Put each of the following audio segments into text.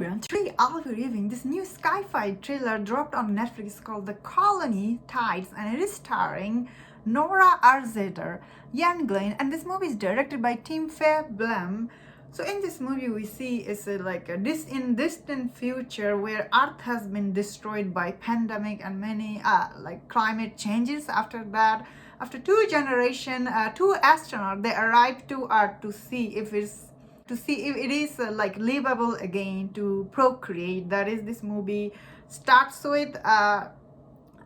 everyone, today I'll be reviewing this new Sci-Fi thriller dropped on Netflix called The Colony Tides, and it is starring Nora Arzetter, Ian Glenn, and this movie is directed by Tim Blum. So in this movie we see is this in distant future where Earth has been destroyed by pandemic and many climate changes. After that, after two generations, two astronauts they arrive to Earth to see if it is livable again, to procreate. That is, this movie starts with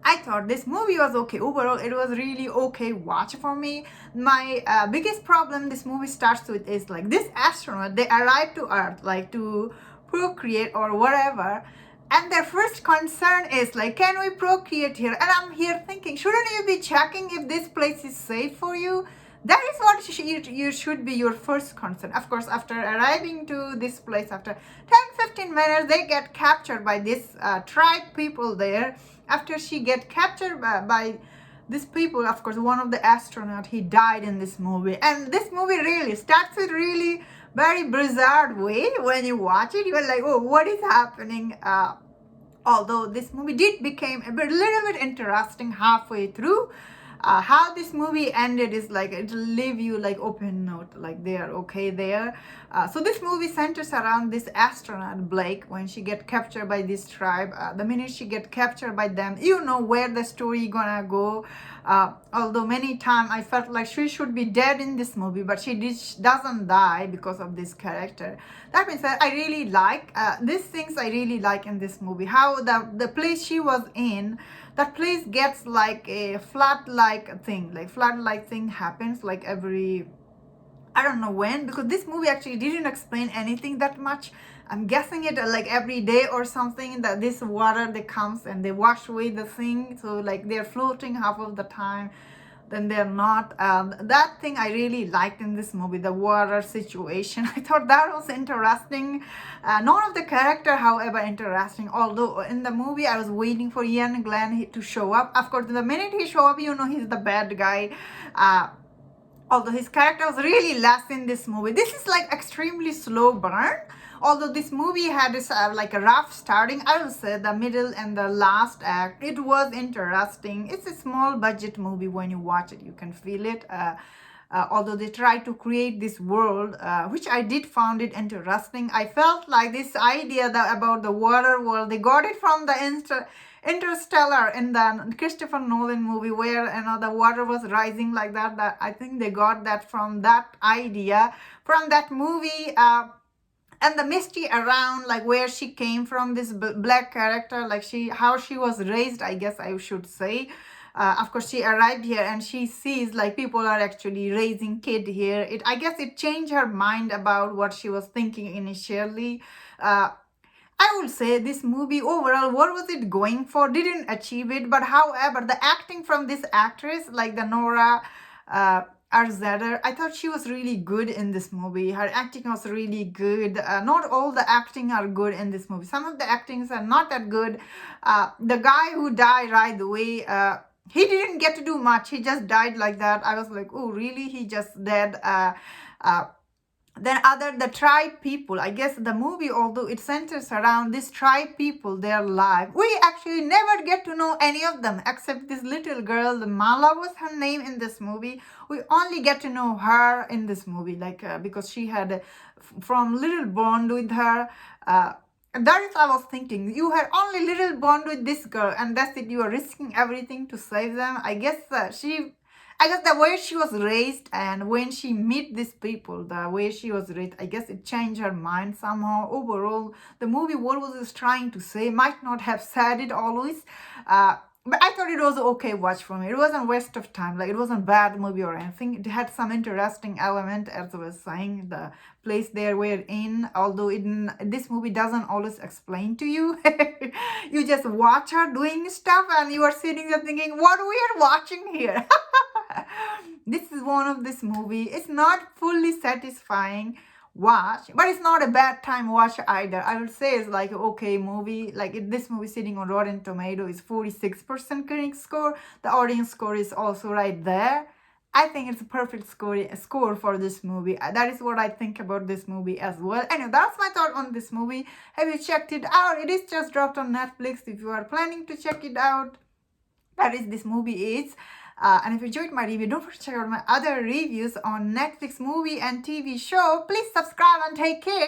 I thought this movie was okay. Overall, it was really okay watch for me. My biggest problem this movie starts with is this astronaut, they arrive to Earth to procreate or whatever, and their first concern is can we procreate here? And I'm here thinking, shouldn't you be checking if this place is safe for you? That is what you should be your first concern. Of course, after arriving to this place, after 10-15 minutes, they get captured by this tribe people there. After she get captured by these people, of course, one of the astronauts, he died in this movie. And this movie really starts with really very bizarre way. When you watch it, you're like, oh, what is happening? Although this movie did become a little bit interesting halfway through. How this movie ended is it'll leave you open note, they are okay there. So this movie centers around this astronaut Blake. When she get captured by this tribe, the minute she get captured by them, you know where the story gonna go. Although many times I felt like she should be dead in this movie, but she doesn't die because of this character. That means that I really like these things. I really like in this movie how the place she was in, that place gets a flood-like thing happens every, I don't know when, because this movie actually didn't explain anything that much. I'm guessing it every day or something, that this water that comes and they wash away the thing, so they're floating half of the time, then they're not. That thing I really liked in this movie, the water situation. I thought that was interesting. None of the character, however, interesting. Although in the movie I was waiting for Ian Glenn to show up. Of course, the minute he show up, you know he's the bad guy. Although his character was really less in this movie. This is extremely slow burn. Although this movie had this a rough starting, I will say the middle and the last act, it was interesting. It's a small budget movie. When you watch it, you can feel it. Although they try to create this world, which I did found it interesting. I felt like this idea about the water world, they got it from the Interstellar in the Christopher Nolan movie, where the water was rising like that. That I think they got that from that idea, from that movie. And the mystery around where she came from, this black character, how she was raised, I guess I should say. Of course, she arrived here and she sees people are actually raising kid here. I guess it changed her mind about what she was thinking initially. I would say this movie overall, what was it going for? Didn't achieve it. But however, the acting from this actress, the Nora Arzetter, I thought she was really good in this movie. Her acting was really good. Not all the acting are good in this movie. Some of the actings are not that good. The guy who died right away, he didn't get to do much. He just died like that. I was like, oh, really? He just dead. Then the tribe people, I guess the movie, although it centers around this tribe people, their life, we actually never get to know any of them except this little girl, the Mala was her name in this movie. We only get to know her in this movie, because she had from little bond with her. That is, I was thinking, you had only little bond with this girl, and that's it. You are risking everything to save them. I guess the way she was raised, and when she meet these people, the way she was raised, I guess it changed her mind somehow. Overall, the movie, what was it trying to say, might not have said it always. But I thought it was okay watch for me. It wasn't waste of time. It wasn't bad movie or anything. It had some interesting element, as I was saying, the place they were in. Although this movie doesn't always explain to you. You just watch her doing stuff and you are sitting there thinking, what we are watching here? This is one of this movie. It's not fully satisfying watch, but it's not a bad time watch either. I would say it's okay movie. This movie sitting on Rotten Tomato is 46% critic score. The audience score is also right there. I think it's a perfect score for this movie. That is what I think about this movie as well. Anyway, that's my thought on this movie. Have you checked it out? It is just dropped on Netflix. If you are planning to check it out, that is this movie is. And if you enjoyed my review, don't forget to check out my other reviews on Netflix movie and TV show. Please subscribe and take care.